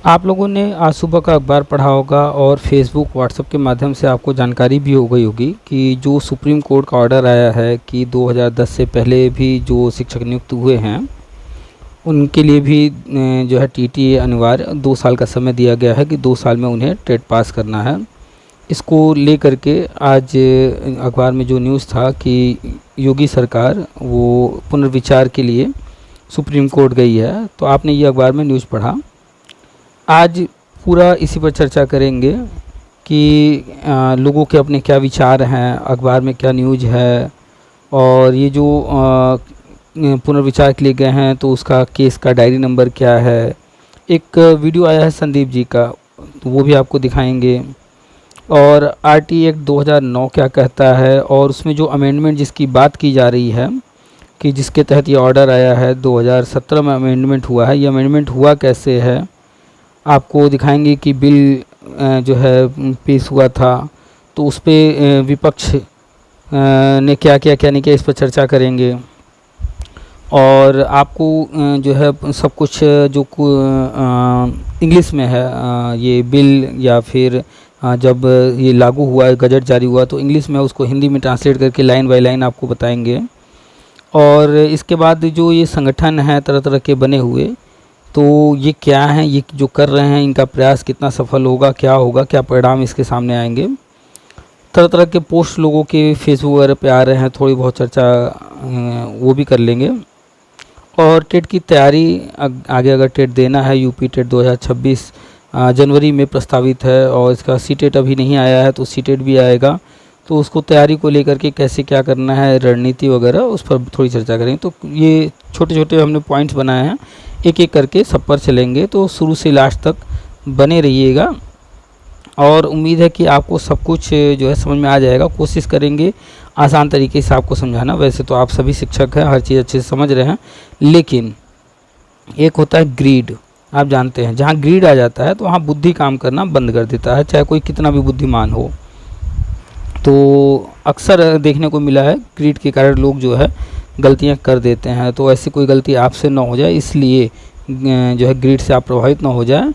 आप लोगों ने आज सुबह का अखबार पढ़ा होगा और फेसबुक व्हाट्सएप के माध्यम से आपको जानकारी भी हो गई होगी कि जो सुप्रीम कोर्ट का ऑर्डर आया है कि 2010 से पहले भी जो शिक्षक नियुक्त हुए हैं उनके लिए भी जो है टीटी अनिवार्य 2 साल का समय दिया गया है कि 2 साल में उन्हें टेट पास करना है। इसको लेकर के आज अखबार में जो न्यूज़ था कि योगी सरकार वो पुनर्विचार के लिए सुप्रीम कोर्ट गई है, तो आपने ये अखबार में न्यूज़ पढ़ा। आज पूरा इसी पर चर्चा करेंगे कि लोगों के अपने क्या विचार हैं, अखबार में क्या न्यूज़ है और ये जो पुनर्विचार के लिए गए हैं तो उसका केस का डायरी नंबर क्या है। एक वीडियो आया है संदीप जी का, तो वो भी आपको दिखाएंगे। और आरटी एक्ट 2009 क्या कहता है और उसमें जो अमेंडमेंट जिसकी बात की जा रही है कि जिसके तहत ये ऑर्डर आया है 2017 में अमेंडमेंट हुआ है, ये अमेंडमेंट हुआ कैसे है आपको दिखाएंगे कि बिल जो है पेश हुआ था तो उस पर विपक्ष ने क्या किया क्या नहीं किया, इस पर चर्चा करेंगे। और आपको जो है सब कुछ जो इंग्लिश में है ये बिल या फिर जब ये लागू हुआ, गजट जारी हुआ तो इंग्लिश में उसको हिंदी में ट्रांसलेट करके लाइन बाय लाइन आपको बताएंगे। और इसके बाद जो ये संगठन है तरह तरह के बने हुए, तो ये क्या हैं, ये जो कर रहे हैं इनका प्रयास कितना सफल होगा, क्या होगा, क्या परिणाम इसके सामने आएंगे। तरह तरह के पोस्ट लोगों के फेसबुक वगैरह पे आ रहे हैं, थोड़ी बहुत चर्चा वो भी कर लेंगे। और टेट की तैयारी आगे अगर टेट देना है, यूपी टेट 2026 जनवरी में प्रस्तावित है और इसका सी टेट अभी नहीं आया है तो सी टेट भी आएगा, तो उसको तैयारी को लेकर के कैसे क्या करना है, रणनीति वगैरह उस पर थोड़ी चर्चा करेंगे। तो ये छोटे छोटे हमने पॉइंट्स बनाए हैं, एक एक करके सब पर चलेंगे, तो शुरू से लास्ट तक बने रहिएगा और उम्मीद है कि आपको सब कुछ जो है समझ में आ जाएगा। कोशिश करेंगे आसान तरीके से आपको समझाना। वैसे तो आप सभी शिक्षक हैं, हर चीज़ अच्छे से समझ रहे हैं, लेकिन एक होता है ग्रीड। आप जानते हैं जहाँ ग्रीड आ जाता है तो वहाँ बुद्धि काम करना बंद कर देता है, चाहे कोई कितना भी बुद्धिमान हो। तो अक्सर देखने को मिला है ग्रीड के कारण लोग जो है गलतियां कर देते हैं। तो ऐसी कोई गलती आपसे ना हो जाए, इसलिए जो है ग्रीड से आप प्रभावित ना हो जाए,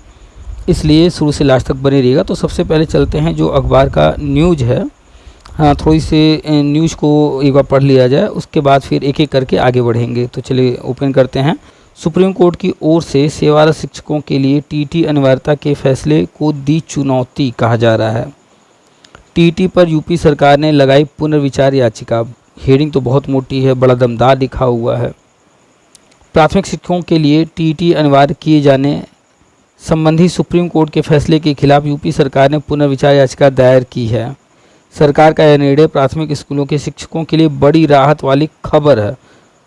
इसलिए शुरू से लास्ट तक बने रहिएगा। तो सबसे पहले चलते हैं जो अखबार का न्यूज़ है, हाँ थोड़ी से न्यूज़ को एक बार पढ़ लिया जाए, उसके बाद फिर एक एक करके आगे बढ़ेंगे। तो चलिए ओपन करते हैं। सुप्रीम कोर्ट की ओर से सेवारत शिक्षकों के लिए टीटी अनिवार्यता के फैसले को दी चुनौती, कहा जा रहा है। टीटी पर यूपी सरकार ने लगाई पुनर्विचार याचिका। हेडिंग तो बहुत मोटी है, बड़ा दमदार लिखा हुआ है। प्राथमिक शिक्षकों के लिए टीटी अनिवार्य किए जाने संबंधी सुप्रीम कोर्ट के फैसले के खिलाफ यूपी सरकार ने पुनर्विचार याचिका दायर की है। सरकार का यह निर्णय प्राथमिक स्कूलों के शिक्षकों के लिए बड़ी राहत वाली खबर है।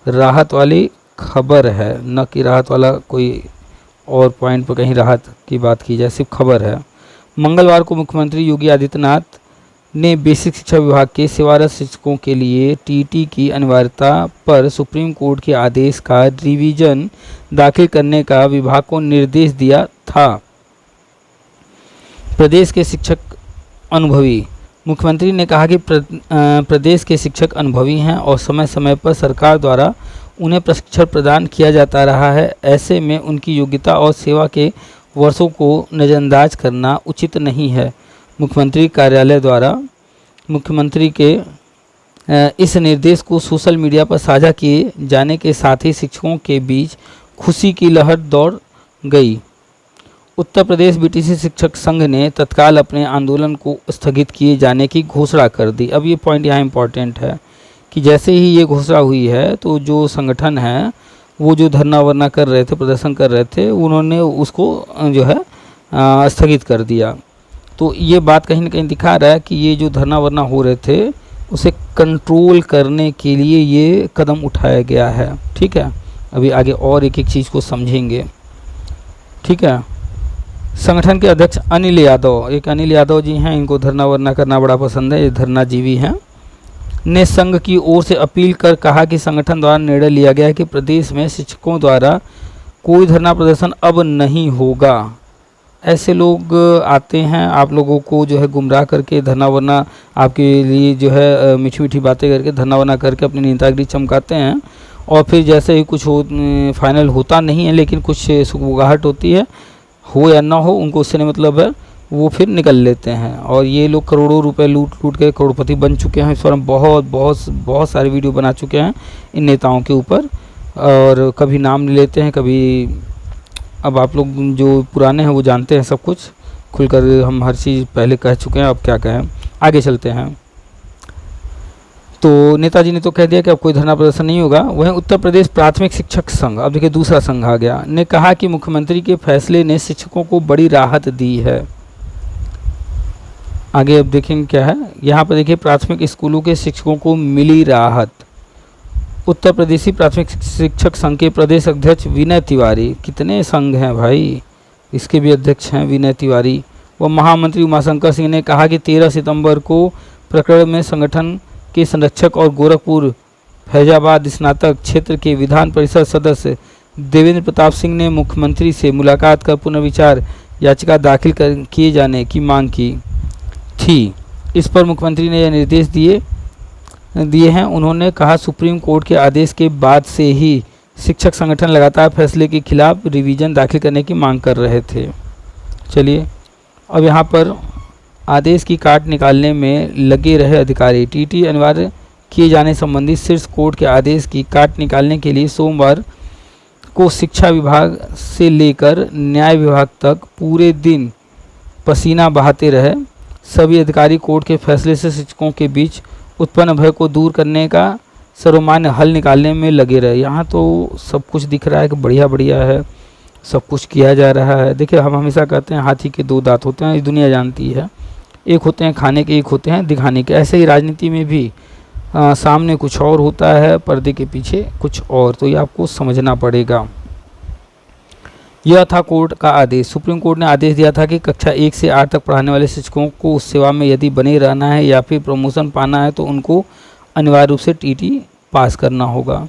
राहत वाली खबर है, न कि राहत वाला कोई और पॉइंट पर कहीं राहत की बात की जाए, सिर्फ खबर है। मंगलवार को मुख्यमंत्री योगी आदित्यनाथ ने बेसिक शिक्षा विभाग के सेवारत शिक्षकों के लिए टीटी की अनिवार्यता पर सुप्रीम कोर्ट के आदेश का रिवीजन दाखिल करने का विभाग को निर्देश दिया था। प्रदेश के शिक्षक अनुभवी। मुख्यमंत्री ने कहा कि प्रदेश के शिक्षक अनुभवी हैं और समय समय पर सरकार द्वारा उन्हें प्रशिक्षण प्रदान किया जाता रहा है। ऐसे में उनकी योग्यता और सेवा के वर्षों को नज़रअंदाज करना उचित नहीं है। मुख्यमंत्री कार्यालय द्वारा मुख्यमंत्री के इस निर्देश को सोशल मीडिया पर साझा किए जाने के साथ ही शिक्षकों के बीच खुशी की लहर दौड़ गई। उत्तर प्रदेश बीटीसी शिक्षक संघ ने तत्काल अपने आंदोलन को स्थगित किए जाने की घोषणा कर दी। अब ये पॉइंट यहाँ इम्पॉर्टेंट है कि जैसे ही ये घोषणा हुई है तो जो संगठन है वो जो धरना वरना कर रहे थे, प्रदर्शन कर रहे थे, उन्होंने उसको जो है स्थगित कर दिया। तो ये बात कहीं ना कहीं दिखा रहा है कि ये जो धरना वरना हो रहे थे उसे कंट्रोल करने के लिए ये कदम उठाया गया है। ठीक है, अभी आगे और एक एक चीज़ को समझेंगे। ठीक है, संगठन के अध्यक्ष अनिल यादव, एक अनिल यादव जी हैं, इनको धरना वरना करना बड़ा पसंद है, ये धरनाजीवी हैं, ने संघ की ओर से अपील कर कहा कि संगठन द्वारा निर्णय लिया गया है कि प्रदेश में शिक्षकों द्वारा कोई धरना प्रदर्शन अब नहीं होगा। ऐसे लोग आते हैं आप लोगों को जो है गुमराह करके धरना वरना आपके लिए जो है मीठी मीठी बातें करके धरना वरना करके अपनी नेतागिरी चमकाते हैं और फिर जैसे ही कुछ फाइनल होता नहीं है लेकिन कुछ सुगबुगाहट होती है, हो या ना हो उनको उससे नहीं मतलब है, वो फिर निकल लेते हैं। और ये लोग करोड़ों रुपए लूट लूट के करोड़पति बन चुके हैं। इस पर हम बहुत बहुत बहुत सारे वीडियो बना चुके हैं इन नेताओं के ऊपर, और कभी नाम लेते हैं कभी। अब आप लोग जो पुराने हैं वो जानते हैं सब कुछ खुलकर, हम हर चीज़ पहले कह चुके हैं, अब क्या कहें। आगे चलते हैं। तो नेताजी ने तो कह दिया कि अब कोई धरना प्रदर्शन नहीं होगा। वहीं उत्तर प्रदेश प्राथमिक शिक्षक संघ, अब देखिए दूसरा संघ आ गया, ने कहा कि मुख्यमंत्री के फैसले ने शिक्षकों को बड़ी राहत दी है। आगे अब देखेंगे क्या है। यहाँ पर देखिए प्राथमिक स्कूलों के शिक्षकों को मिली राहत। उत्तर प्रदेशी प्राथमिक शिक्षक संघ के प्रदेश अध्यक्ष विनय तिवारी, कितने संघ हैं भाई, इसके भी अध्यक्ष हैं विनय तिवारी, व महामंत्री उमाशंकर सिंह ने कहा कि 13 सितंबर को प्रकरण में संगठन के संरक्षक और गोरखपुर फैजाबाद स्नातक क्षेत्र के विधान परिषद सदस्य देवेंद्र प्रताप सिंह ने मुख्यमंत्री से मुलाकात कर पुनर्विचार याचिका दाखिल किए जाने की मांग की थी। इस पर मुख्यमंत्री ने यह निर्देश दिए हैं। उन्होंने कहा सुप्रीम कोर्ट के आदेश के बाद से ही शिक्षक संगठन लगातार फैसले के खिलाफ रिवीजन दाखिल करने की मांग कर रहे थे। चलिए अब यहाँ पर आदेश की काट निकालने में लगे रहे अधिकारी, टीटी अनिवार्य किए जाने संबंधी शीर्ष कोर्ट के आदेश की काट निकालने के लिए सोमवार को शिक्षा विभाग से लेकर न्याय विभाग तक पूरे दिन पसीना बहाते रहे। सभी अधिकारी कोर्ट के फैसले से शिक्षकों के बीच उत्पन्न भय को दूर करने का सर्वमान्य हल निकालने में लगे रहे। यहाँ तो सब कुछ दिख रहा है कि बढ़िया बढ़िया है, सब कुछ किया जा रहा है। देखिए हम हमेशा कहते हैं हाथी के दो दांत होते हैं, ये दुनिया जानती है, एक होते हैं खाने के, एक होते हैं दिखाने के। ऐसे ही राजनीति में भी सामने कुछ और होता है, पर्दे के पीछे कुछ और, तो ये आपको समझना पड़ेगा। यह था कोर्ट का आदेश। सुप्रीम कोर्ट ने आदेश दिया था कि कक्षा 1 से 8 तक पढ़ाने वाले शिक्षकों को उस सेवा में यदि बने रहना है या फिर प्रमोशन पाना है तो उनको अनिवार्य रूप से टीटी पास करना होगा।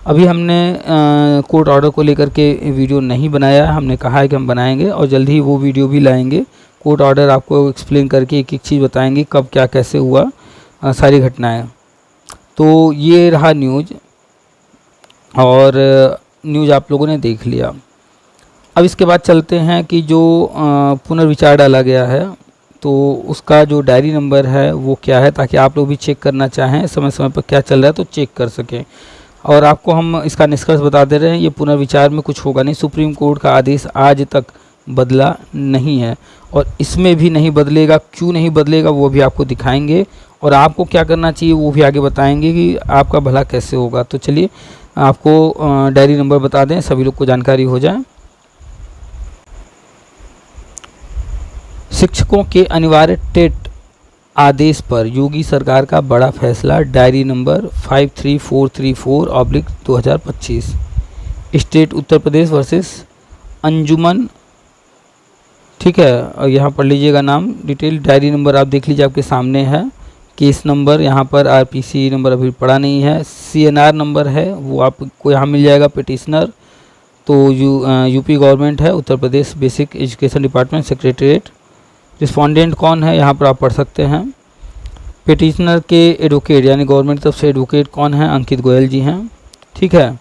अभी हमने कोर्ट ऑर्डर को लेकर के वीडियो नहीं बनाया है, हमने कहा है कि हम बनाएंगे और जल्दी ही वो वीडियो भी लाएंगे। कोर्ट ऑर्डर आपको एक्सप्लेन करके एक एक चीज़ बताएंगे, कब क्या कैसे हुआ, सारी घटनाएं। तो ये रहा न्यूज़, और न्यूज़ आप लोगों ने देख लिया। अब इसके बाद चलते हैं कि जो पुनर्विचार डाला गया है तो उसका जो डायरी नंबर है वो क्या है, ताकि आप लोग भी चेक करना चाहें समय समय पर क्या चल रहा है तो चेक कर सकें। और आपको हम इसका निष्कर्ष बता दे रहे हैं, ये पुनर्विचार में कुछ होगा नहीं। सुप्रीम कोर्ट का आदेश आज तक बदला नहीं है और इसमें भी नहीं बदलेगा। क्यों नहीं बदलेगा वो भी आपको दिखाएंगे, और आपको क्या करना चाहिए वो भी आगे बताएंगे कि आपका भला कैसे होगा। तो चलिए आपको डायरी नंबर बता दें, सभी लोग को जानकारी हो जाए। शिक्षकों के अनिवार्य टेट आदेश पर योगी सरकार का बड़ा फैसला, diary number 53434/2025। State Uttar Pradesh versus अंजुमन, ठीक है, और यहाँ पढ़ लीजिएगा नाम डिटेल। डायरी नंबर आप देख लीजिए, आपके सामने है। केस नंबर यहाँ पर आरपीसी नंबर अभी पड़ा नहीं है। सीएनआर नंबर है वो आपको यहाँ मिल जाएगा। पिटिशनर तो यूपी गवर्नमेंट है, Uttar Pradesh basic education department secretariat. Respondent कौन है यहाँ पर आप पढ़ सकते हैं। पिटिशनर के एडवोकेट यानी गवर्नमेंट तरफ से एडवोकेट कौन है, अंकित गोयल जी हैं, ठीक है।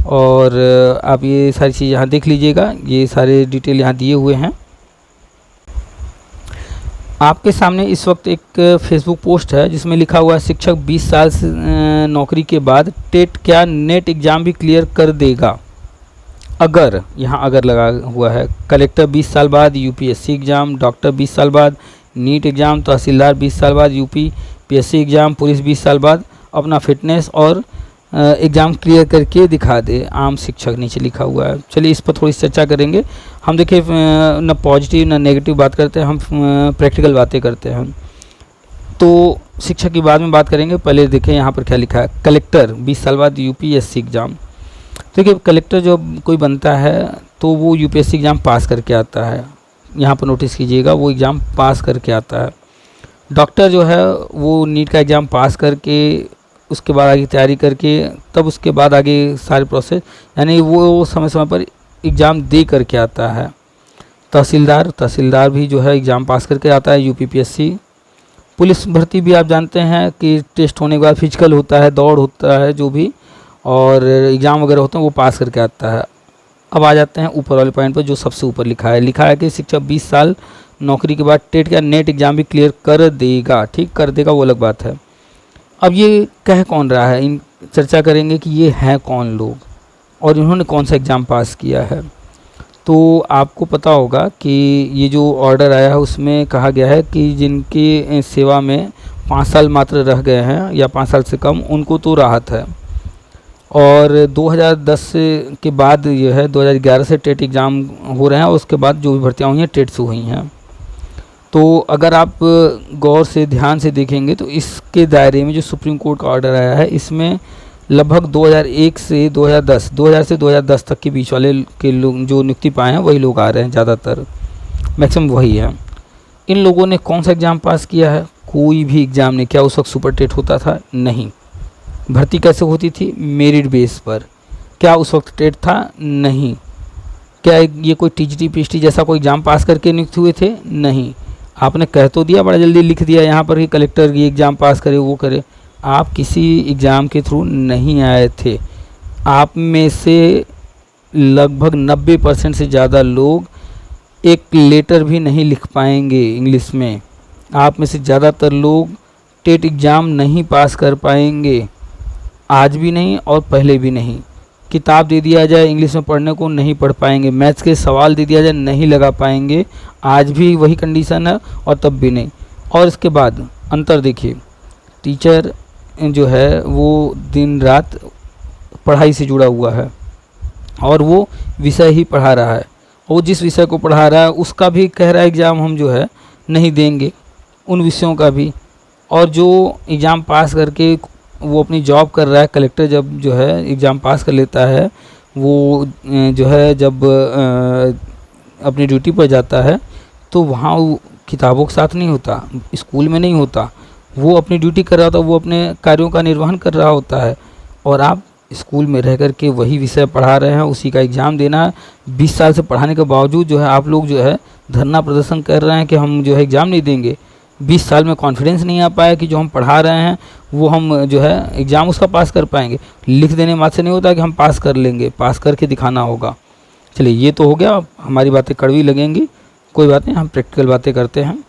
और आप ये सारी चीज़ यहाँ देख लीजिएगा, ये सारे डिटेल यहाँ दिए हुए हैं। आपके सामने इस वक्त एक फेसबुक पोस्ट है जिसमें लिखा हुआ है शिक्षक 20 साल से नौकरी के बाद टेट क्या नेट एग्ज़ाम भी क्लियर कर देगा अगर, यहाँ अगर लगा हुआ है। कलेक्टर 20 साल बाद यूपीएससी एग्ज़ाम, डॉक्टर 20 साल बाद नीट एग्ज़ाम, तहसीलदार 20 साल बाद यूपीपीएससी एग्ज़ाम, पुलिस 20 साल बाद अपना फिटनेस और एग्ज़ाम क्लियर करके दिखा दे आम शिक्षक, नीचे लिखा हुआ है। चलिए इस पर थोड़ी चर्चा करेंगे हम। देखिए न पॉजिटिव न नेगेटिव बात करते हैं हम, प्रैक्टिकल बातें करते हैं। तो शिक्षक की बाद में बात करेंगे, पहले देखें यहाँ पर क्या लिखा है। कलेक्टर 20 साल बाद यूपीएससी एग्ज़ाम। देखिए कलेक्टर जब कोई बनता है तो वो यूपीएससी एग्ज़ाम पास करके आता है, यहाँ पर नोटिस कीजिएगा, वो एग्ज़ाम पास करके आता है। डॉक्टर जो है वो नीट का एग्ज़ाम पास करके उसके बाद आगे तैयारी करके तब उसके बाद आगे सारे प्रोसेस, यानी वो समय समय पर एग्ज़ाम दे करके आता है। तहसीलदार भी जो है एग्ज़ाम पास करके आता है यूपीपीएससी। पुलिस भर्ती भी आप जानते हैं कि टेस्ट होने के बाद फिजिकल होता है, दौड़ होता है जो भी, और एग्ज़ाम वगैरह होते हैं वो पास करके आता है। अब आ जाते हैं ऊपर वाले पॉइंट पर, जो सबसे ऊपर लिखा है कि शिक्षक 20 साल नौकरी के बाद टेट का नेट एग्ज़ाम भी क्लियर कर देगा। ठीक, कर देगा वो अलग बात है। अब ये कह कौन रहा है, इन चर्चा करेंगे कि ये हैं कौन लोग और इन्होंने कौन सा एग्ज़ाम पास किया है। तो आपको पता होगा कि ये जो ऑर्डर आया है उसमें कहा गया है कि जिनकी सेवा में 5 साल मात्र रह गए हैं या 5 साल से कम, उनको तो राहत है। और 2010 के बाद ये है 2011 से टेट एग्ज़ाम हो रहे हैं और उसके बाद जो भी भर्तियाँ हुई हैं टेट से हुई हैं। तो अगर आप गौर से ध्यान से देखेंगे तो इसके दायरे में जो सुप्रीम कोर्ट का ऑर्डर आया है इसमें लगभग 2001 से 2000 से 2010 तक के बीच वाले के लोग जो नियुक्ति पाए हैं वही लोग आ रहे हैं, ज़्यादातर मैक्सिमम वही है। इन लोगों ने कौन सा एग्ज़ाम पास किया है? कोई भी एग्ज़ाम नहीं। क्या उस वक्त सुपर टेट होता था? नहीं। भर्ती कैसे होती थी? मेरिट बेस पर। क्या उस वक्त टेट था? नहीं। क्या ये कोई टीजीटी पीएचडी जैसा कोई एग्ज़ाम पास करके नियुक्त हुए थे? नहीं। आपने कह तो दिया, बड़ा जल्दी लिख दिया यहाँ पर कि कलेक्टर ये एग्ज़ाम पास करे वो करे। आप किसी एग्ज़ाम के थ्रू नहीं आए थे। आप में से लगभग 90% से ज़्यादा लोग एक लेटर भी नहीं लिख पाएंगे इंग्लिश में। आप में से ज़्यादातर लोग टेट एग्ज़ाम नहीं पास कर पाएंगे, आज भी नहीं और पहले भी नहीं। किताब दे दिया जाए इंग्लिश में पढ़ने को, नहीं पढ़ पाएंगे। मैथ्स के सवाल दे दिया जाए, नहीं लगा पाएंगे। आज भी वही कंडीशन है और तब भी नहीं। और इसके बाद अंतर देखिए, टीचर जो है वो दिन रात पढ़ाई से जुड़ा हुआ है और वो विषय ही पढ़ा रहा है। वो जिस विषय को पढ़ा रहा है उसका भी कह रहा है एग्ज़ाम हम जो है नहीं देंगे, उन विषयों का भी। और जो एग्ज़ाम पास करके वो अपनी जॉब कर रहा है, कलेक्टर जब जो है एग्ज़ाम पास कर लेता है, वो जो है जब अपनी ड्यूटी पर जाता है तो वहाँ वो किताबों के साथ नहीं होता, स्कूल में नहीं होता, वो अपनी ड्यूटी कर रहा होता, वो अपने कार्यों का निर्वहन कर रहा होता है। और आप स्कूल में रह कर के वही विषय पढ़ा रहे हैं, उसी का एग्ज़ाम देना है। 20 साल से पढ़ाने के बावजूद जो है आप लोग जो है धरना प्रदर्शन कर रहे हैं कि हम जो है एग्ज़ाम नहीं देंगे। 20 साल में कॉन्फिडेंस नहीं आ पाया कि जो हम पढ़ा रहे हैं वो हम जो है एग्ज़ाम उसका पास कर पाएंगे। लिख देने मात्र से नहीं होता कि हम पास कर लेंगे, पास करके दिखाना होगा। चलिए ये तो हो गया, हमारी बातें कड़वी लगेंगी, कोई बात नहीं, हम प्रैक्टिकल बातें करते हैं।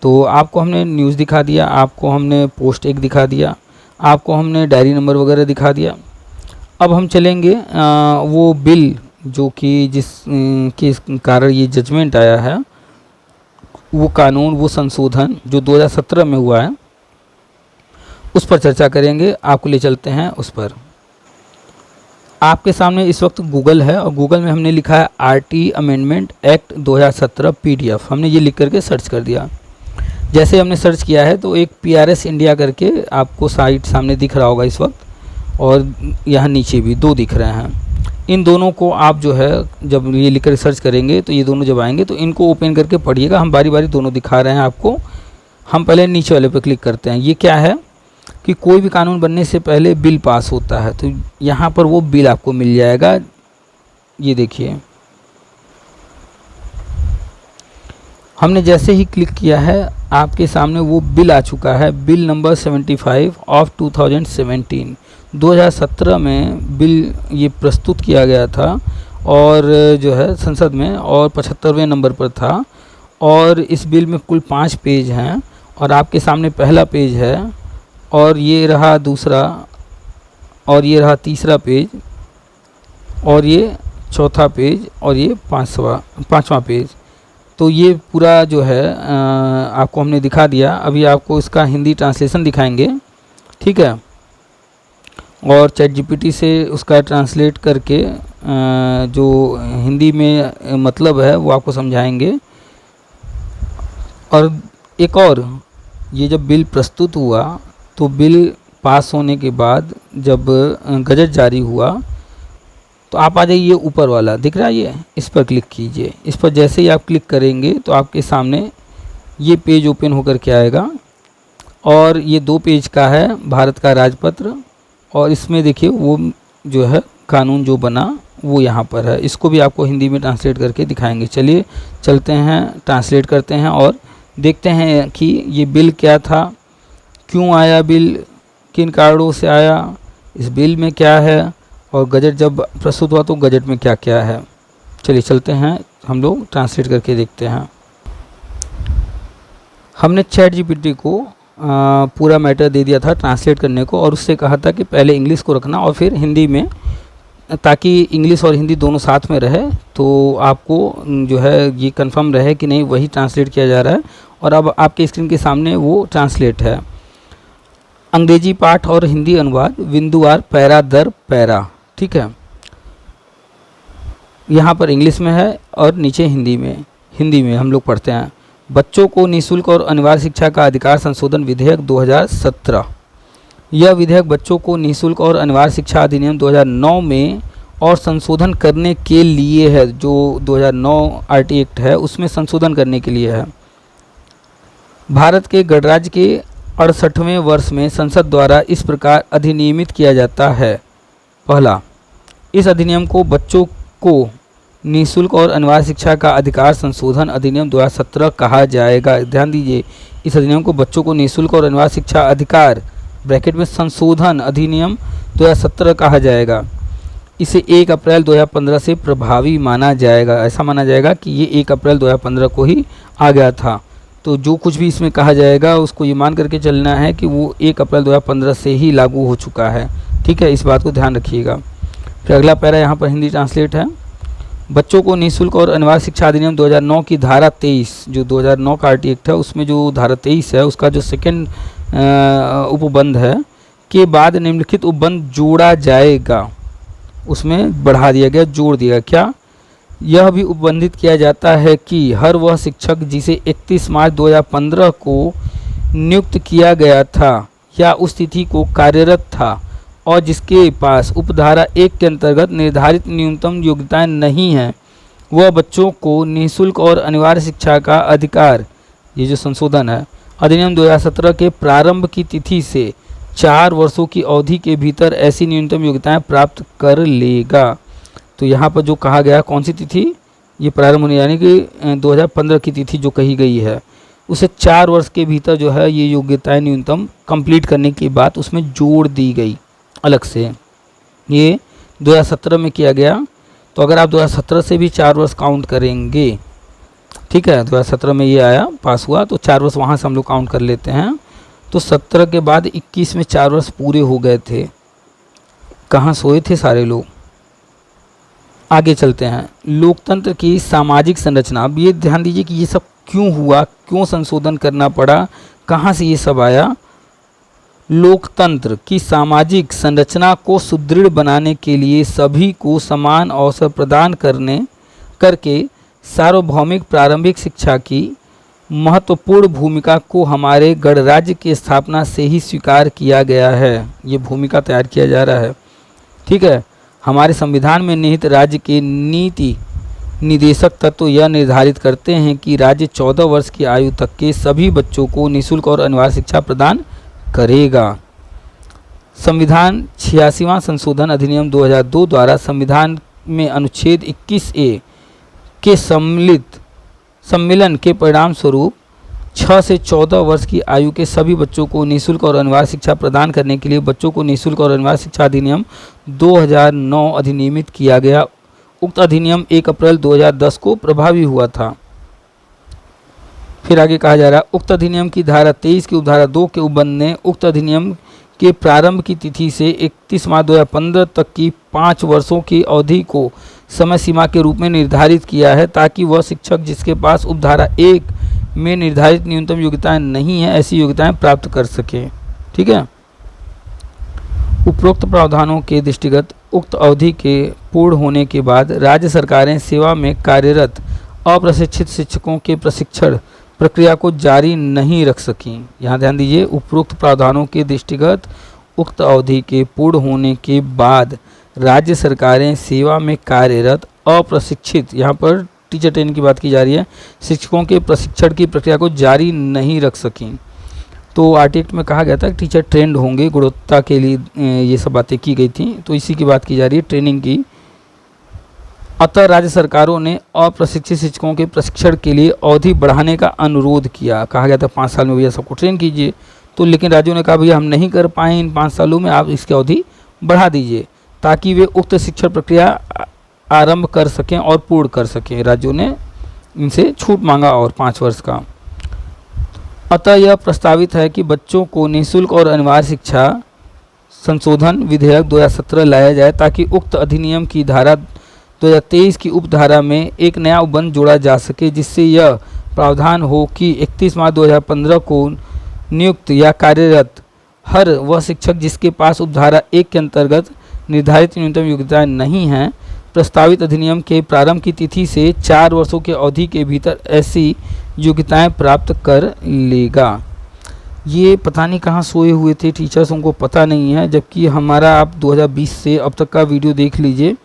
तो आपको हमने न्यूज़ दिखा दिया, आपको हमने पोस्ट 1 दिखा दिया, आपको हमने डायरी नंबर वगैरह दिखा दिया। अब हम चलेंगे वो बिल जो कि जिस के कारण ये जजमेंट आया है, वो कानून, वो संशोधन जो 2017 में हुआ है उस पर चर्चा करेंगे। आपको ले चलते हैं उस पर। आपके सामने इस वक्त गूगल है और गूगल में हमने लिखा है आरटी अमेंडमेंट एक्ट 2017 PDF। हमने ये लिख करके सर्च कर दिया। जैसे हमने सर्च किया है तो एक PRS इंडिया करके आपको साइट सामने दिख रहा होगा इस वक्त, और यहाँ नीचे भी 2 दिख रहे हैं। इन दोनों को आप जो है जब ये लिख कर सर्च करेंगे तो ये दोनों जब आएंगे तो इनको ओपन करके पढ़िएगा। हम बारी बारी दोनों दिखा रहे हैं आपको। हम पहले नीचे वाले पर क्लिक करते हैं। ये क्या है कि कोई भी कानून बनने से पहले बिल पास होता है, तो यहाँ पर वो बिल आपको मिल जाएगा। ये देखिए, हमने जैसे ही क्लिक किया है आपके सामने वो बिल आ चुका है। बिल नंबर 75 ऑफ 2017, 2017 में बिल ये प्रस्तुत किया गया था और जो है संसद में, और 75वें नंबर पर था। और इस बिल में कुल 5 पेज हैं और आपके सामने पहला पेज है, और ये रहा दूसरा, और ये रहा तीसरा पेज, और ये चौथा पेज, और ये पाँचवा पेज। तो ये पूरा जो है आपको हमने दिखा दिया। अभी आपको इसका हिंदी ट्रांसलेशन दिखाएंगे, ठीक है, और ChatGPT से उसका ट्रांसलेट करके जो हिंदी में मतलब है वो आपको समझाएंगे। और एक और, ये जब बिल प्रस्तुत हुआ तो बिल पास होने के बाद जब गजट जारी हुआ तो आप आ जाइए, ऊपर वाला दिख रहा है ये, इस पर क्लिक कीजिए। इस पर जैसे ही आप क्लिक करेंगे तो आपके सामने ये पेज ओपन होकर के आएगा, और ये 2 पेज का है भारत का राजपत्र, और इसमें देखिए वो जो है कानून जो बना वो यहाँ पर है। इसको भी आपको हिंदी में ट्रांसलेट करके दिखाएंगे। चलिए चलते हैं, ट्रांसलेट करते हैं और देखते हैं कि ये बिल क्या था, क्यों आया बिल, किन कारणों से आया, इस बिल में क्या है, और गजट जब प्रस्तुत हुआ तो गजट में क्या क्या है। चलिए चलते हैं, हम लोग ट्रांसलेट करके देखते हैं। हमने चैट जीपीटी को पूरा मैटर दे दिया था ट्रांसलेट करने को, और उससे कहा था कि पहले इंग्लिश को रखना और फिर हिंदी में, ताकि इंग्लिश और हिंदी दोनों साथ में रहे, तो आपको जो है ये कंफर्म रहे कि नहीं वही ट्रांसलेट किया जा रहा है। और अब आपके स्क्रीन के सामने वो ट्रांसलेट है। अंग्रेजी पाठ और हिंदी अनुवाद बिंदुवार पैरा दर पैरा, ठीक है। यहाँ पर इंग्लिश में है और नीचे हिंदी में हम लोग पढ़ते हैं। बच्चों को निःशुल्क और अनिवार्य शिक्षा का अधिकार संशोधन विधेयक 2017। यह विधेयक बच्चों को निःशुल्क और अनिवार्य शिक्षा अधिनियम 2009 में और संशोधन करने के लिए है। जो 2009 आरटी एक्ट है उसमें संशोधन करने के लिए है। भारत के गणराज्य के 68वें वर्ष में संसद द्वारा इस प्रकार अधिनियमित किया जाता है। पहला, इस अधिनियम को बच्चों को निःशुल्क और अनिवार्य शिक्षा का अधिकार संशोधन अधिनियम 2017 कहा जाएगा। ध्यान दीजिए, इस अधिनियम को बच्चों को निःशुल्क और अनिवार्य शिक्षा अधिकार ब्रैकेट में संशोधन अधिनियम 2017 कहा जाएगा। इसे 1 अप्रैल 2015 से प्रभावी माना जाएगा। ऐसा माना जाएगा कि ये 1 अप्रैल 2015 को ही आ गया था। तो जो कुछ भी इसमें कहा जाएगा उसको ये मान करके चलना है कि वो 1 अप्रैल 2015 से ही लागू हो चुका है, ठीक है। इस बात को ध्यान रखिएगा। फिर अगला पैरा यहाँ पर हिंदी ट्रांसलेट है। बच्चों को निःशुल्क और अनिवार्य शिक्षा अधिनियम 2009 की धारा 23, जो 2009 का आरटी एक्ट है उसमें जो धारा 23 है उसका जो सेकेंड उपबंध है के बाद निम्नलिखित उपबंध जोड़ा जाएगा। उसमें बढ़ा दिया गया, जोड़ दिया। क्या? यह भी उपबंधित किया जाता है कि हर वह शिक्षक जिसे 31 मार्च 2015 को नियुक्त किया गया था या उस तिथि को कार्यरत था और जिसके पास उपधारा 1 के अंतर्गत निर्धारित न्यूनतम योग्यताएं नहीं हैं, वह बच्चों को निःशुल्क और अनिवार्य शिक्षा का अधिकार, ये जो संशोधन है, अधिनियम 2017 के प्रारंभ की तिथि से 4 वर्षों की अवधि के भीतर ऐसी न्यूनतम योग्यताएं प्राप्त कर लेगा। तो यहाँ पर जो कहा गया, कौन सी तिथि? ये प्रारंभ होने, यानी कि 2015 की तिथि जो कही गई है, उसे 4 वर्ष के भीतर जो है ये योग्यताएं न्यूनतम कंप्लीट करने की बात उसमें जोड़ दी गई अलग से। ये 2017 में किया गया। तो अगर आप 2017 से भी 4 वर्ष काउंट करेंगे, ठीक है, 2017 में ये आया, पास हुआ, तो 4 वर्ष वहाँ से हम लोग काउंट कर लेते हैं। तो 17 के बाद 21 में 4 वर्ष पूरे हो गए थे। कहाँ सोए थे सारे लोग? आगे चलते हैं। लोकतंत्र की सामाजिक संरचना। अब ये ध्यान दीजिए कि ये सब क्यों हुआ, क्यों संशोधन करना पड़ा, कहाँ से ये सब आया। लोकतंत्र की सामाजिक संरचना को सुदृढ़ बनाने के लिए सभी को समान अवसर प्रदान करके सार्वभौमिक प्रारंभिक शिक्षा की महत्वपूर्ण भूमिका को हमारे गणराज्य की स्थापना से ही स्वीकार किया गया है। ये भूमिका तैयार किया जा रहा है, ठीक है। हमारे संविधान में निहित राज्य के नीति निदेशक तत्व यह निर्धारित करते हैं कि राज्य 14 वर्ष की आयु तक के सभी बच्चों को निःशुल्क और अनिवार्य शिक्षा प्रदान करेगा। संविधान 86वां संशोधन अधिनियम 2002 द्वारा संविधान में अनुच्छेद 21A के सम्मिलन के परिणाम स्वरूप 6 से 14 वर्ष की आयु के सभी बच्चों को निःशुल्क और अनिवार्य शिक्षा प्रदान करने के लिए बच्चों को निःशुल्क और अनिवार्य शिक्षा अधिनियम 2009 अधिनियमित किया गया। उक्त अधिनियम 1 अप्रैल 2010 को प्रभावी हुआ था। फिर आगे कहा जा रहा है, उक्त अधिनियम की धारा 23 की उपधारा 2 के उपबंध ने उक्त अधिनियम के प्रारंभ की तिथि से 31 मार्च 2015 तक की 5 वर्षों की अवधि को समय सीमा के रूप में निर्धारित किया है, ताकि वह शिक्षक जिसके पास उपधारा 1 में निर्धारित न्यूनतम योग्यताएं नहीं हैं ऐसी योग्यताएं प्राप्त कर सके, ठीक है। उपरोक्त प्रावधानों के दृष्टिगत उक्त अवधि के पूर्ण होने के बाद राज्य सरकारें सेवा में कार्यरत अप्रशिक्षित शिक्षकों के प्रशिक्षण प्रक्रिया को जारी नहीं रख सकीं। यहाँ ध्यान दीजिए, उपरोक्त प्रावधानों के दृष्टिगत उक्त अवधि के पूर्ण होने के बाद राज्य सरकारें सेवा में कार्यरत अप्रशिक्षित, यहाँ पर टीचर ट्रेनिंग की बात की जा रही है, शिक्षकों के प्रशिक्षण की प्रक्रिया को जारी नहीं रख सकें। तो आर्टिक्ट में कहा गया था कि टीचर ट्रेंड होंगे, गुणवत्ता के लिए ये सब बातें की गई थी, तो इसी की बात की जा रही है, ट्रेनिंग की। अतः राज्य सरकारों ने अप्रशिक्षित शिक्षकों के प्रशिक्षण के लिए अवधि बढ़ाने का अनुरोध किया। कहा गया था 5 साल में भैया सबको ट्रेन कीजिए, तो लेकिन राज्यों ने कहा भैया हम नहीं कर पाए इन 5 सालों में, आप इसकी अवधि बढ़ा दीजिए ताकि वे उक्त शिक्षण प्रक्रिया आरंभ कर सकें और पूर्ण कर सकें। राज्यों ने इनसे छूट मांगा और 5 वर्ष का। अतः यह प्रस्तावित है कि बच्चों को निःशुल्क और अनिवार्य शिक्षा संशोधन विधेयक 2017 लाया जाए, ताकि उक्त अधिनियम की धारा 2023 की उपधारा में एक नया उपबंध जोड़ा जा सके, जिससे यह प्रावधान हो कि 31 मार्च 2015 को नियुक्त या कार्यरत हर वह शिक्षक जिसके पास उपधारा 1 के अंतर्गत निर्धारित न्यूनतम योग्यताएं नहीं हैं, प्रस्तावित अधिनियम के प्रारंभ की तिथि से 4 वर्षों के अवधि के भीतर ऐसी योग्यताएं प्राप्त कर लेगा। ये पता नहीं कहाँ सोए हुए थे टीचर्स, उनको पता नहीं है। जबकि हमारा आप 2020 से अब तक का वीडियो देख लीजिए,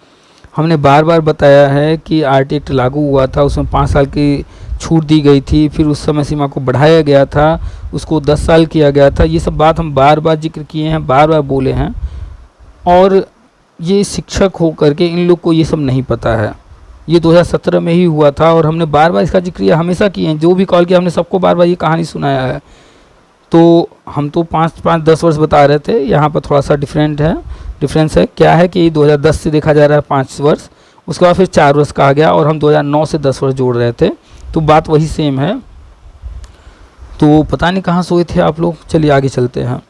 हमने बार बार बताया है कि आरटी एक्ट लागू हुआ था, उसमें 5 साल की छूट दी गई थी, फिर उस समय सीमा को बढ़ाया गया था, उसको 10 साल किया गया था। ये सब बात हम बार बार जिक्र किए हैं, बार बार बोले हैं, और ये शिक्षक हो करके इन लोग को ये सब नहीं पता है। ये 2017 में ही हुआ था और हमने बार बार इसका जिक्र हमेशा किए हैं। जो भी कॉल किया हमने सबको बार बार ये कहानी सुनाया है। तो हम तो 5-10 वर्ष बता रहे थे, यहाँ पर थोड़ा सा डिफरेंस है। क्या है कि 2010 से देखा जा रहा है 5 वर्ष, उसके बाद फिर 4 वर्ष कहा गया, और हम 2009 से 10 वर्ष जोड़ रहे थे, तो बात वही सेम है। तो पता नहीं कहाँ सोए थे आप लोग। चलिए आगे चलते हैं।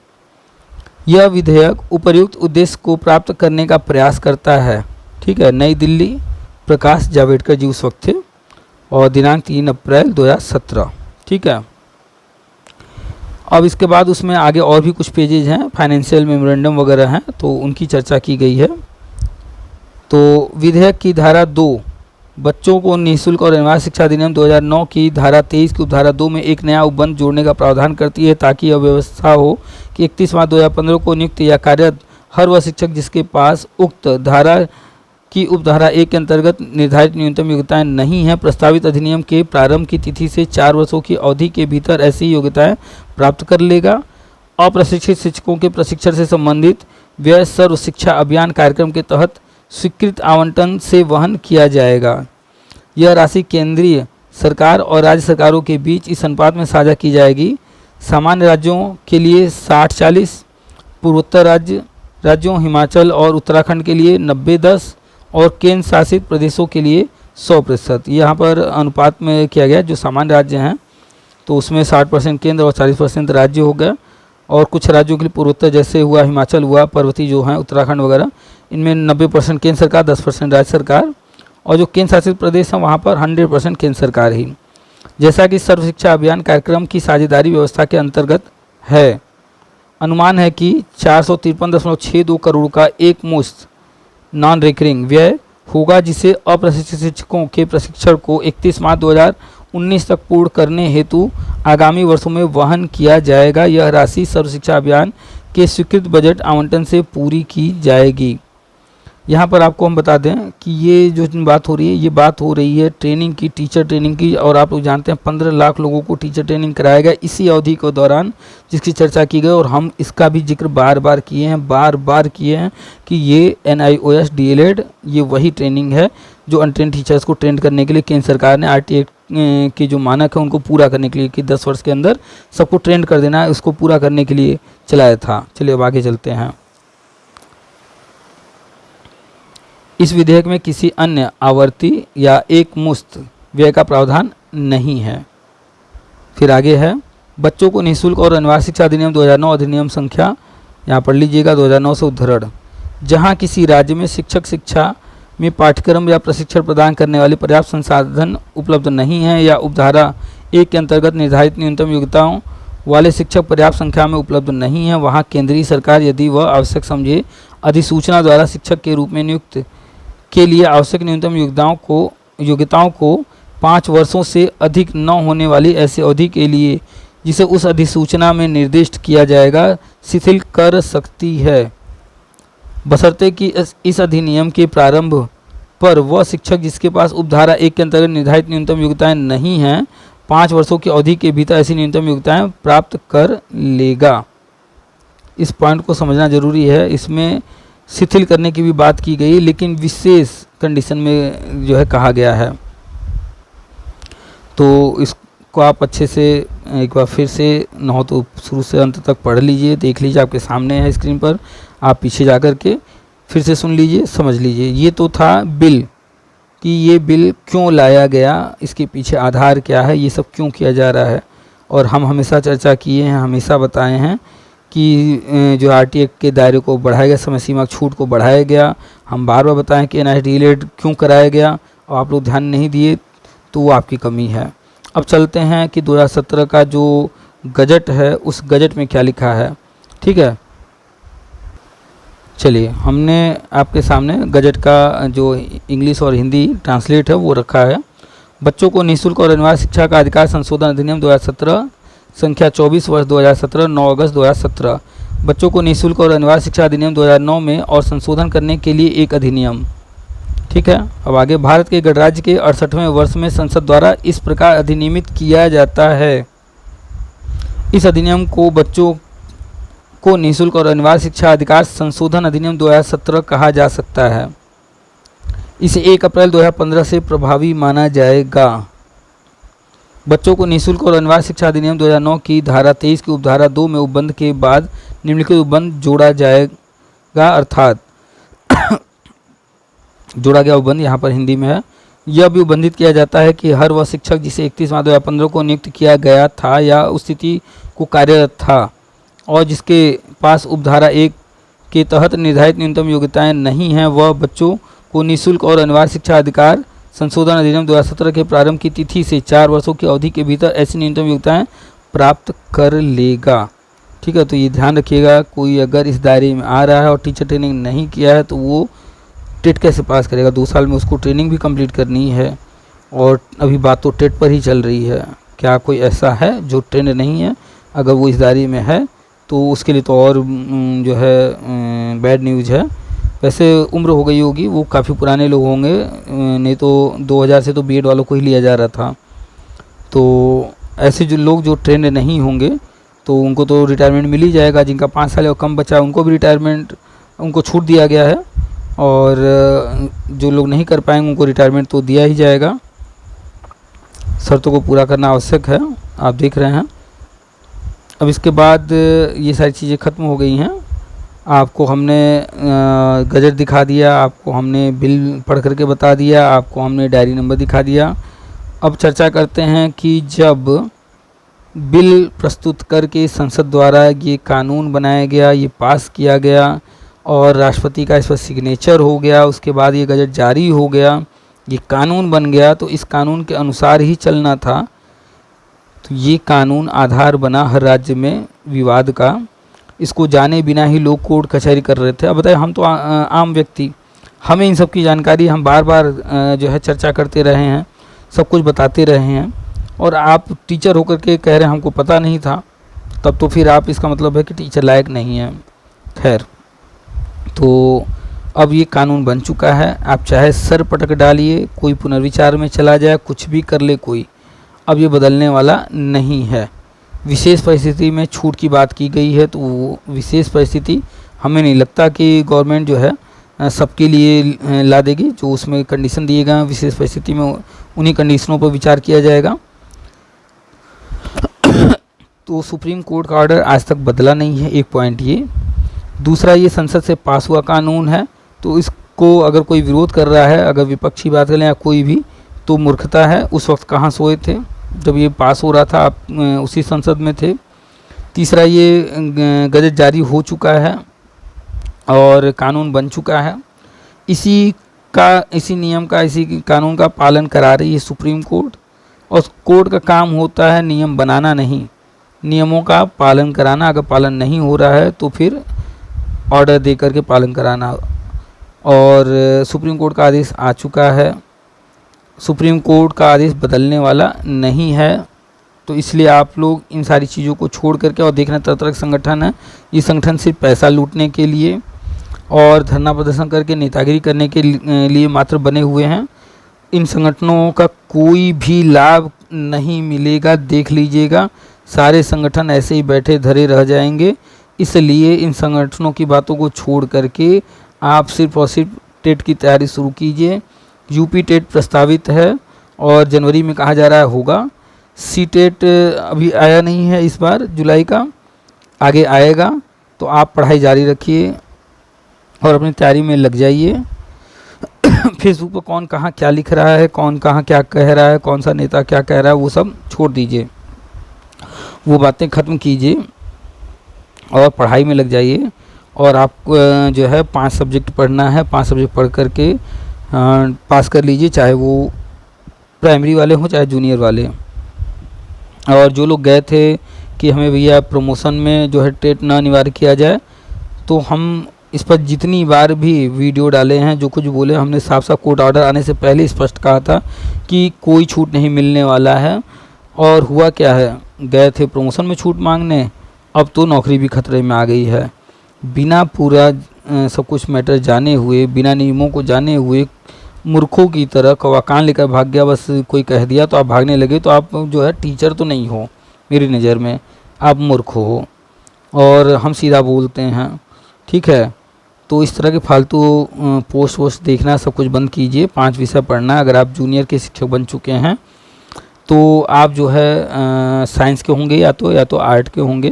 यह विधेयक उपर्युक्त उद्देश्य को प्राप्त करने का प्रयास करता है। ठीक है, नई दिल्ली, प्रकाश जावड़ेकर जी उस वक्त थे, और दिनांक 3 अप्रैल 2017। ठीक है, अब इसके बाद उसमें आगे और भी कुछ पेजेज हैं, फाइनेंशियल मेमोरेंडम वगैरह हैं, तो उनकी चर्चा की गई है। तो विधेयक की धारा 2 बच्चों को निःशुल्क और अनिवार्य शिक्षा अधिनियम 2009 की धारा 23 की उपधारा 2 में एक नया उपबंध जोड़ने का प्रावधान करती है, ताकि यह व्यवस्था हो कि 31 मार्च 2015 को नियुक्त या कार्यरत हर वह शिक्षक जिसके पास उक्त धारा की उपधारा 1 के अंतर्गत निर्धारित न्यूनतम योग्यताएं नहीं हैं, प्रस्तावित अधिनियम के प्रारंभ की तिथि से 4 वर्षों की अवधि के भीतर ऐसी योग्यताएं प्राप्त कर लेगा। अप्रशिक्षित शिक्षकों के प्रशिक्षण से संबंधित व्यय सर्व शिक्षा अभियान कार्यक्रम के तहत स्वीकृत आवंटन से वहन किया जाएगा। यह राशि केंद्रीय सरकार और राज्य सरकारों के बीच इस अनुपात में साझा की जाएगी। सामान्य राज्यों के लिए 60-40, पूर्वोत्तर राज्यों हिमाचल और उत्तराखंड के लिए 90-10 और केंद्र शासित प्रदेशों के लिए 100%। यहाँ पर अनुपात में किया गया। जो सामान्य राज्य हैं तो उसमें 60% केंद्र और 40% राज्य हो गया, और कुछ राज्यों के लिए पूर्वोत्तर जैसे हुआ, हिमाचल हुआ, पर्वतीय जो हैं उत्तराखंड वगैरह, इनमें 90% केंद्र सरकार, 10% राज्य सरकार, और जो केंद्र शासित प्रदेश हैं वहाँ पर 100% केंद्र सरकार ही। जैसा कि सर्व शिक्षा अभियान कार्यक्रम की साझेदारी व्यवस्था के अंतर्गत है। अनुमान है कि 453.62 करोड़ का एक मुश्त नॉन रिकरिंग व्यय होगा, जिसे अप्रशिक्षित शिक्षकों के प्रशिक्षण को 31 मार्च 2019 तक पूर्ण करने हेतु आगामी वर्षों में वहन किया जाएगा। यह राशि सर्व शिक्षा अभियान के स्वीकृत बजट आवंटन से पूरी की जाएगी। यहाँ पर आपको हम बता दें कि ये जो बात हो रही है, ये बात हो रही है ट्रेनिंग की, टीचर ट्रेनिंग की, और आप लोग जानते हैं 15 लाख लोगों को टीचर ट्रेनिंग कराया गया इसी अवधि के दौरान, जिसकी चर्चा की गई, और हम इसका भी जिक्र बार बार किए हैं कि ये NIOS DLED ये वही ट्रेनिंग है जो अनट्रेन टीचर्स को ट्रेन करने के लिए केंद्र सरकार ने RT एक्ट के जो मानक है उनको पूरा करने के लिए कि 10 वर्ष के अंदर सबको ट्रेन कर देना है, उसको पूरा करने के लिए चलाया था। चलिए अब आगे चलते हैं। इस विधेयक में किसी अन्य आवर्ती या एक मुश्त व्यय का प्रावधान नहीं है। फिर आगे है बच्चों को निःशुल्क और अनिवार्य शिक्षा अधिनियम 2009 अधिनियम संख्या, यहाँ पढ़ लीजिएगा 2009 से उद्धरण। जहाँ किसी राज्य में शिक्षक शिक्षा में पाठ्यक्रम या प्रशिक्षण प्रदान करने वाले पर्याप्त संसाधन उपलब्ध नहीं है, या उपधारा 1 के अंतर्गत निर्धारित न्यूनतम योग्यताओं वाले शिक्षक पर्याप्त संख्या में उपलब्ध नहीं है, वहाँ केंद्रीय सरकार यदि वह आवश्यक समझे अधिसूचना द्वारा शिक्षक के रूप में नियुक्त के लिए आवश्यक न्यूनतम योग्यताओं को 5 वर्षों से अधिक न होने वाली ऐसी अवधि के लिए, जिसे उस अधिसूचना में निर्दिष्ट किया जाएगा, शिथिल कर सकती है, बशर्ते कि इस अधिनियम के प्रारंभ पर वह शिक्षक जिसके पास उपधारा 1 के अंतर्गत निर्धारित न्यूनतम योग्यताएं नहीं हैं 5 वर्षों की अवधि के भीतर ऐसी न्यूनतम योग्यताएं प्राप्त कर लेगा। इस पॉइंट को समझना जरूरी है। इसमें शिथिल करने की भी बात की गई, लेकिन विशेष कंडीशन में जो है कहा गया है। तो इसको आप अच्छे से एक बार फिर से न हो तो शुरू से अंत तक पढ़ लीजिए, देख लीजिए, आपके सामने है स्क्रीन पर, आप पीछे जा कर के फिर से सुन लीजिए, समझ लीजिए। ये तो था बिल कि ये बिल क्यों लाया गया, इसके पीछे आधार क्या है, ये सब क्यों किया जा रहा है। और हम हमेशा चर्चा किए हैं, हमेशा बताए हैं कि जो आरटीए एक्ट के दायरे को बढ़ाया गया, समय सीमा छूट को बढ़ाया गया। हम बार बार बताएं कि एनआईटी डिलेड क्यों कराया गया और आप लोग ध्यान नहीं दिए, तो वो आपकी कमी है। अब चलते हैं कि 2017 का जो गजट है उस गजट में क्या लिखा है। ठीक है, चलिए हमने आपके सामने गजट का जो इंग्लिश और हिंदी ट्रांसलेट है वो रखा है। बच्चों को निःशुल्क और अनिवार्य शिक्षा का अधिकार संशोधन अधिनियम 2017 संख्या 24 वर्ष 2017 9 अगस्त 2017। बच्चों को निःशुल्क और अनिवार्य शिक्षा अधिनियम 2009 में और संशोधन करने के लिए एक अधिनियम। ठीक है, अब आगे। भारत के गणराज्य के 68वें वर्ष में संसद द्वारा इस प्रकार अधिनियमित किया जाता है। इस अधिनियम को बच्चों को निःशुल्क और अनिवार्य शिक्षा अधिकार संशोधन अधिनियम 2017 कहा जा सकता है। इसे 1 अप्रैल 2015 से प्रभावी माना जाएगा। बच्चों को निःशुल्क और अनिवार्य शिक्षा अधिनियम 2009 की धारा 23 की उपधारा 2 में उपबंध के बाद निम्नलिखित उपबंध जोड़ा जाएगा, अर्थात जोड़ा गया उपबंध यहाँ पर हिंदी में है। यह भी उपबंधित किया जाता है कि हर वह शिक्षक जिसे 31 मार्च 2015 को नियुक्त किया गया था या उस स्थिति को कार्यरत था और जिसके पास उपधारा 1 के तहत निर्धारित न्यूनतम योग्यताएं नहीं हैं, वह बच्चों को निःशुल्क और अनिवार्य शिक्षा अधिकार संशोधन अधिनियम 2017 के प्रारंभ की तिथि से 4 वर्षों की अवधि के भीतर ऐसी न्यूनतम योग्यताएं प्राप्त कर लेगा। ठीक है, तो ये ध्यान रखिएगा, कोई अगर इस दायरे में आ रहा है और टीचर ट्रेनिंग नहीं किया है तो वो टेट कैसे पास करेगा। 2 साल में उसको ट्रेनिंग भी कंप्लीट करनी है और अभी बात तो टेट पर ही चल रही है। क्या कोई ऐसा है जो ट्रेंड नहीं है? अगर वो इस दायरे में है तो उसके लिए तो और जो है बैड न्यूज़ है। वैसे उम्र हो गई होगी, वो काफ़ी पुराने लोग होंगे, नहीं तो 2000 से तो बीएड वालों को ही लिया जा रहा था। तो ऐसे जो लोग जो ट्रेंड नहीं होंगे तो उनको तो रिटायरमेंट मिल ही जाएगा। जिनका 5 साल या कम बचा उनको भी रिटायरमेंट, उनको छूट दिया गया है, और जो लोग नहीं कर पाएंगे उनको रिटायरमेंट तो दिया ही जाएगा। शर्तों को पूरा करना आवश्यक है, आप देख रहे हैं। अब इसके बाद ये सारी चीज़ें ख़त्म हो गई हैं। आपको हमने गजट दिखा दिया, आपको हमने बिल पढ़ करके बता दिया, आपको हमने डायरी नंबर दिखा दिया। अब चर्चा करते हैं कि जब बिल प्रस्तुत करके संसद द्वारा ये कानून बनाया गया, ये पास किया गया और राष्ट्रपति का इस पर सिग्नेचर हो गया, उसके बाद ये गजट जारी हो गया, ये कानून बन गया, तो इस कानून के अनुसार ही चलना था। तो ये कानून आधार बना हर राज्य में विवाद का। इसको जाने बिना ही लोग कोर्ट कचहरी कर रहे थे। अब बताइए, हम तो आम व्यक्ति, हमें इन सब की जानकारी हम बार बार जो है चर्चा करते रहे हैं, सब कुछ बताते रहे हैं, और आप टीचर होकर के कह रहे हैं हमको पता नहीं था, तब तो फिर आप इसका मतलब है कि टीचर लायक नहीं है। खैर, तो अब ये कानून बन चुका है। आप चाहे सर पटक डालिए, कोई पुनर्विचार में चला जाए, कुछ भी कर ले कोई, अब ये बदलने वाला नहीं है। विशेष परिस्थिति में छूट की बात की गई है, तो वो विशेष परिस्थिति हमें नहीं लगता कि गवर्नमेंट जो है सबके लिए ला देगी। जो उसमें कंडीशन दिए गए विशेष परिस्थिति में, उन्हीं कंडीशनों पर विचार किया जाएगा। तो सुप्रीम कोर्ट का ऑर्डर आज तक बदला नहीं है, एक पॉइंट ये। दूसरा, ये संसद से पास हुआ कानून है, तो इसको अगर कोई विरोध कर रहा है, अगर विपक्षी बात करें या कोई भी, तो मूर्खता है। उस वक्त कहाँ सोए थे जब ये पास हो रहा था, आप उसी संसद में थे। तीसरा, ये गजट जारी हो चुका है और कानून बन चुका है। इसी नियम का, इसी कानून का पालन करा रही है सुप्रीम कोर्ट, और कोर्ट का काम होता है नियम बनाना नहीं, नियमों का पालन कराना। अगर पालन नहीं हो रहा है तो फिर ऑर्डर दे करके पालन कराना। और सुप्रीम कोर्ट का आदेश आ चुका है, सुप्रीम कोर्ट का आदेश बदलने वाला नहीं है। तो इसलिए आप लोग इन सारी चीज़ों को छोड़ करके, और देखना तरह तरह के संगठन है, ये संगठन सिर्फ पैसा लूटने के लिए और धरना प्रदर्शन करके नेतागिरी करने के लिए मात्र बने हुए हैं। इन संगठनों का कोई भी लाभ नहीं मिलेगा, देख लीजिएगा। सारे संगठन ऐसे ही बैठे धरे रह जाएंगे। इसलिए इन संगठनों की बातों को छोड़ करके आप सिर्फ और सिर्फ टेट की तैयारी शुरू कीजिए। यूपी टेट प्रस्तावित है और जनवरी में कहा जा रहा है होगा। सी टेट अभी आया नहीं है इस बार, जुलाई का, आगे आएगा। तो आप पढ़ाई जारी रखिए और अपनी तैयारी में लग जाइए। फेसबुक पर कौन कहाँ क्या लिख रहा है, कौन कहाँ क्या कह रहा है, कौन सा नेता क्या कह रहा है, वो सब छोड़ दीजिए, वो बातें ख़त्म कीजिए और पढ़ाई में लग जाइए। और आप जो है 5 सब्जेक्ट पढ़ना है, 5 सब्जेक्ट पढ़ करके पास कर लीजिए, चाहे वो प्राइमरी वाले हों चाहे जूनियर वाले। और जो लोग गए थे कि हमें भैया प्रमोशन में जो है टेट ना अनिवार्य किया जाए, तो हम इस पर जितनी बार भी वीडियो डाले हैं, जो कुछ बोले, हमने साफ साफ कोर्ट ऑर्डर आने से पहले स्पष्ट कहा था कि कोई छूट नहीं मिलने वाला है। और हुआ क्या है, गए थे प्रमोशन में छूट मांगने, अब तो नौकरी भी खतरे में आ गई है। बिना पूरा सब कुछ मैटर जाने हुए, बिना नियमों को जाने हुए, मूर्खों की तरह कौवा कान लेकर भाग गया, बस कोई कह दिया तो आप भागने लगे, तो आप जो है टीचर तो नहीं हो, मेरी नज़र में आप मूर्ख हो। और हम सीधा बोलते हैं, ठीक है। तो इस तरह के फालतू पोस्ट वोस्ट देखना सब कुछ बंद कीजिए, 5 विषय पढ़ना। अगर आप जूनियर के शिक्षक बन चुके हैं तो आप जो है साइंस के होंगे या तो आर्ट के होंगे,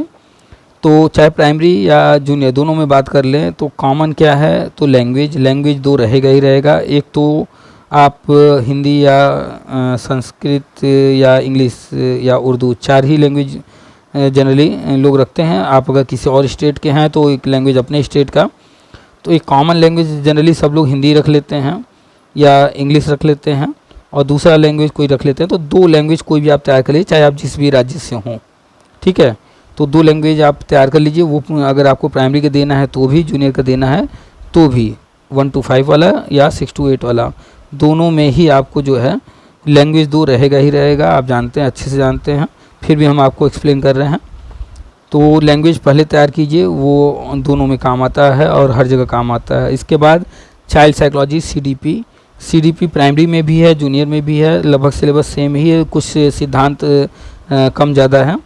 तो चाहे प्राइमरी या जूनियर दोनों में बात कर लें तो कॉमन क्या है, तो लैंग्वेज 2 रहेगा ही रहेगा। एक तो आप हिंदी या संस्कृत या इंग्लिश या उर्दू, 4 ही लैंग्वेज जनरली लोग रखते हैं। आप अगर किसी और स्टेट के हैं तो एक लैंग्वेज अपने स्टेट का, तो एक कॉमन लैंग्वेज जनरली सब लोग हिंदी रख लेते हैं या इंग्लिश रख लेते हैं, और दूसरा लैंग्वेज कोई रख लेते हैं। तो 2 लैंग्वेज कोई भी आप तैयार कर लीजिए, चाहे आप जिस भी राज्य से हों, ठीक है। तो 2 लैंग्वेज आप तैयार कर लीजिए। वो अगर आपको प्राइमरी का देना है तो भी, जूनियर का देना है तो भी, 1 to 5 वाला या 6 to 8 वाला, दोनों में ही आपको जो है लैंग्वेज 2 रहेगा ही रहेगा। आप जानते हैं, अच्छे से जानते हैं, फिर भी हम आपको एक्सप्लेन कर रहे हैं। तो लैंग्वेज पहले तैयार कीजिए, वो दोनों में काम आता है और हर जगह काम आता है। इसके बाद चाइल्ड साइकोलॉजी CDP प्राइमरी में भी है, जूनियर में भी है, लगभग सिलेबस सेम ही है, कुछ सिद्धांत कम ज़्यादा है।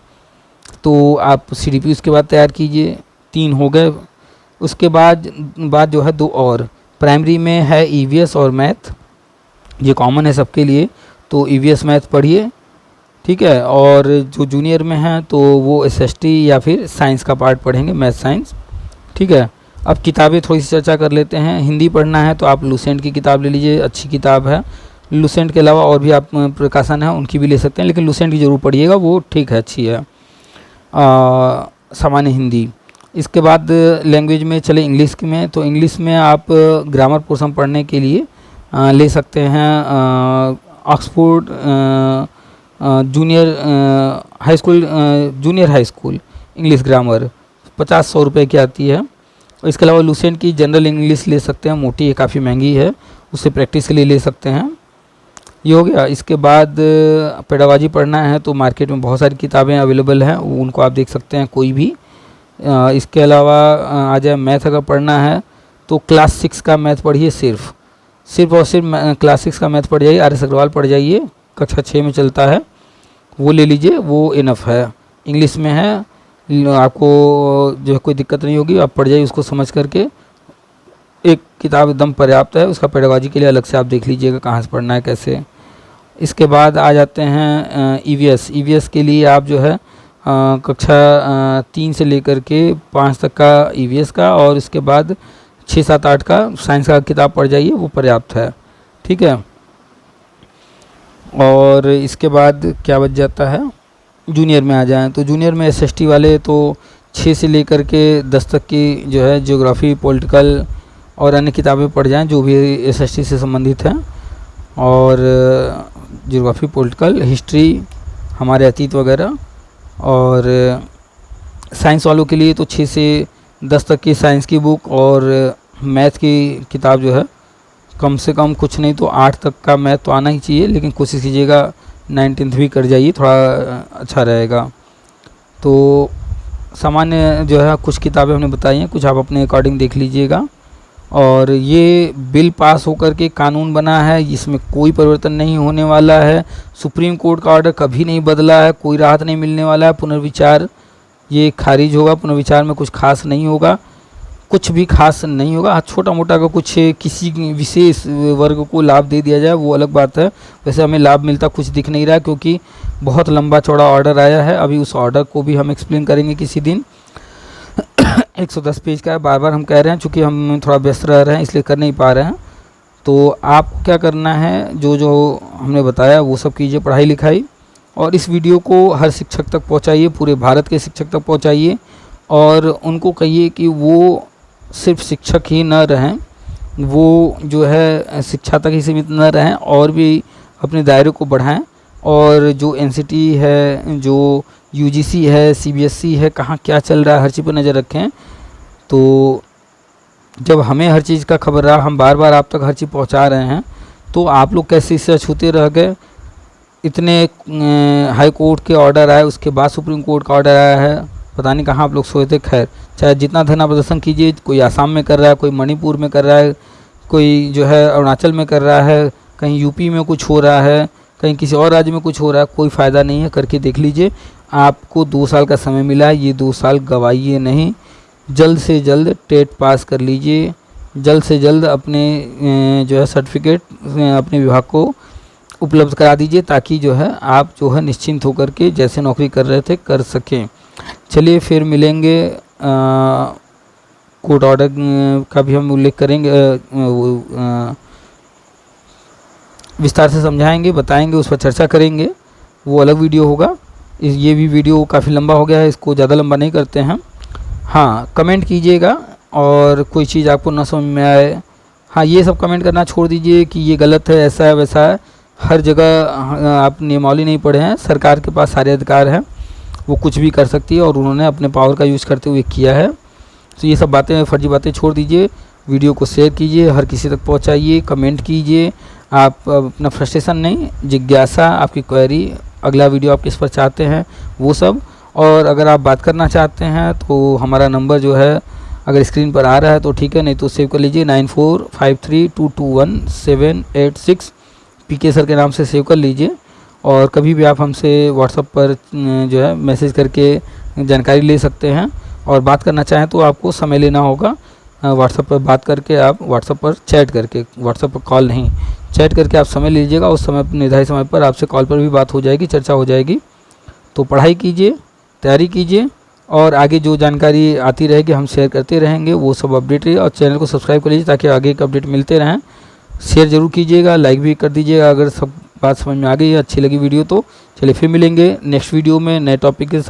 तो आप CDP उसके बाद तैयार कीजिए, 3 हो गए। उसके बाद जो है 2 और, प्राइमरी में है EVS और मैथ, ये कॉमन है सबके लिए, तो EVS मैथ पढ़िए, ठीक है। और जो जूनियर में है तो वो SST या फिर साइंस का पार्ट पढ़ेंगे, मैथ साइंस, ठीक है। अब किताबें थोड़ी सी चर्चा कर लेते हैं। हिंदी पढ़ना है तो आप लुसेंट की किताब ले लीजिए, अच्छी किताब है। लुसेंट के अलावा और भी आप प्रकाशन है उनकी भी ले सकते हैं, लेकिन लुसेंट की ज़रूर पढ़िएगा, वो ठीक है, अच्छी है। सामान्य हिंदी। इसके बाद लैंग्वेज में चले इंग्लिश में, तो इंग्लिश में आप ग्रामर पोर्शन पढ़ने के लिए ले सकते हैं Oxford junior high school, junior high school English grammar, 50-100 रुपये की आती है। इसके अलावा लुसेंट की जनरल इंग्लिश ले सकते हैं, मोटी है, काफ़ी महंगी है, उससे प्रैक्टिस के लिए ले सकते हैं। ये हो गया। इसके बाद पेडागॉजी पढ़ना है तो मार्केट में बहुत सारी किताबें अवेलेबल हैं, उनको आप देख सकते हैं कोई भी। इसके अलावा आ जाए मैथ, अगर पढ़ना है तो क्लास 6 का मैथ पढ़िए, सिर्फ और सिर्फ क्लास 6 का मैथ पढ़ जाइए। RS अग्रवाल पढ़ जाइए, कक्षा 6 में चलता है, वो ले लीजिए, वो इनफ है। इंग्लिश में है, आपको जो है कोई दिक्कत नहीं होगी, आप पढ़ जाइए उसको समझ करके, एक किताब एकदम पर्याप्त है। उसका पेडागॉजी के लिए अलग से आप देख लीजिएगा कहाँ से पढ़ना है, कैसे। इसके बाद आ जाते हैं EVS के लिए आप जो है कक्षा 3 से लेकर के 5 तक का EVS का, और इसके बाद 6, 7, 8 का साइंस का किताब पढ़ जाइए, वो पर्याप्त है, ठीक है। और इसके बाद क्या बच जाता है, जूनियर में आ जाएं तो जूनियर में SST वाले तो 6 से लेकर के 10 तक की जो है ज्योग्राफी, पॉलिटिकल और अन्य किताबें पढ़ जाएं जो भी SST से संबंधित हैं। और ज्योग्राफी, पॉलिटिकल, हिस्ट्री, हमारे अतीत वगैरह। और साइंस वालों के लिए तो 6 से 10 तक की साइंस की बुक, और मैथ की किताब जो है कम से कम कुछ नहीं तो 8 तक का मैथ तो आना ही चाहिए, लेकिन कोशिश कीजिएगा 9th भी कर जाइए, थोड़ा अच्छा रहेगा। तो सामान्य जो है कुछ किताबें हमने बताई हैं, कुछ आप अपने अकॉर्डिंग देख लीजिएगा। और ये बिल पास होकर के कानून बना है, इसमें कोई परिवर्तन नहीं होने वाला है। सुप्रीम कोर्ट का ऑर्डर कभी नहीं बदला है, कोई राहत नहीं मिलने वाला है। पुनर्विचार ये खारिज होगा, पुनर्विचार में कुछ खास नहीं होगा, कुछ भी खास नहीं होगा। हाँ, छोटा मोटा अगर कुछ किसी विशेष वर्ग को लाभ दे दिया जाए वो अलग बात है, वैसे हमें लाभ मिलता कुछ दिख नहीं रहा, क्योंकि बहुत लंबा चौड़ा ऑर्डर आया है। अभी उस ऑर्डर को भी हम एक्सप्लेन करेंगे किसी दिन। 110 पेज का है, बार बार हम कह रहे हैं, चूँकि हम थोड़ा व्यस्त रह रहे हैं इसलिए कर नहीं पा रहे हैं। तो आपको क्या करना है, जो जो हमने बताया वो सब कीजिए, पढ़ाई लिखाई, और इस वीडियो को हर शिक्षक तक पहुंचाइए, पूरे भारत के शिक्षक तक पहुंचाइए, और उनको कहिए कि वो सिर्फ शिक्षक ही न रहें, वो जो है शिक्षा तक ही सीमित न रहें और भी अपने दायरे को बढ़ाएं। और जो एनसीटी है, जो यूजीसी है, सीबीएसई है, कहाँ क्या चल रहा है, हर चीज़ पर नज़र रखें। तो जब हमें हर चीज़ का खबर रहा, हम बार बार आप तक हर चीज़ पहुंचा रहे हैं, तो आप लोग कैसे इससे अछूते रह गए। इतने हाई कोर्ट के ऑर्डर आए, उसके बाद सुप्रीम कोर्ट का ऑर्डर आया है, पता नहीं कहाँ आप लोग सोए थे। खैर, चाहे जितना धरना प्रदर्शन कीजिए, कोई आसाम में कर रहा है, कोई मणिपुर में कर रहा है, कोई जो है अरुणाचल में कर रहा है, कहीं यूपी में कुछ हो रहा है, कहीं किसी और राज्य में कुछ हो रहा है, कोई फ़ायदा नहीं है। करके देख लीजिए, आपको 2 साल का समय मिला है, ये 2 साल गवाइए नहीं। जल्द से जल्द टेट पास कर लीजिए, जल्द से जल्द अपने जो है सर्टिफिकेट अपने विभाग को उपलब्ध करा दीजिए, ताकि जो है आप जो है निश्चिंत होकर के जैसे नौकरी कर रहे थे कर सकें। चलिए फिर मिलेंगे, कोर्ट ऑर्डर का भी हम उल्लेख करेंगे, विस्तार से समझाएंगे, बताएंगे, उस पर चर्चा करेंगे, वो अलग वीडियो होगा। ये भी वीडियो काफ़ी लंबा हो गया है, इसको ज़्यादा लंबा नहीं करते हैं। हाँ, कमेंट कीजिएगा, और कोई चीज़ आपको ना समझ में आए, हाँ ये सब कमेंट करना छोड़ दीजिए कि ये गलत है, ऐसा है, वैसा है। हर जगह आप नियमावली नहीं पढ़े हैं, सरकार के पास सारे अधिकार हैं, वो कुछ भी कर सकती है, और उन्होंने अपने पावर का यूज़ करते हुए किया है। तो ये सब बातें, फर्जी बातें छोड़ दीजिए, वीडियो को शेयर कीजिए, हर किसी तक पहुंचाइए, कमेंट कीजिए। आप अपना फ्रस्ट्रेशन नहीं, जिज्ञासा, आपकी क्वेरी, अगला वीडियो आप किस पर चाहते हैं वो सब। और अगर आप बात करना चाहते हैं तो हमारा नंबर जो है अगर स्क्रीन पर आ रहा है तो ठीक है, नहीं तो सेव कर लीजिए, 9453221786, पीके सर के नाम से सेव कर लीजिए। और कभी भी आप हमसे व्हाट्सएप पर जो है मैसेज करके जानकारी ले सकते हैं, और बात करना चाहें तो आपको समय लेना होगा। व्हाट्सएप पर बात करके, आप व्हाट्सएप पर चैट करके, व्हाट्सएप पर कॉल नहीं, चैट करके आप समय लीजिएगा, उस समय निर्धारित समय पर आपसे कॉल पर भी बात हो जाएगी, चर्चा हो जाएगी। तो पढ़ाई कीजिए, तैयारी कीजिए, और आगे जो जानकारी आती रहेगी हम शेयर करते रहेंगे, वो सब अपडेट रहिए। और चैनल को सब्सक्राइब कर लीजिए ताकि आगे के अपडेट मिलते रहें। शेयर ज़रूर कीजिएगा, लाइक भी कर दीजिएगा अगर सब बात समझ में आ गई है, अच्छी लगी वीडियो तो। चलिए फिर मिलेंगे नेक्स्ट वीडियो में नए टॉपिक के साथ।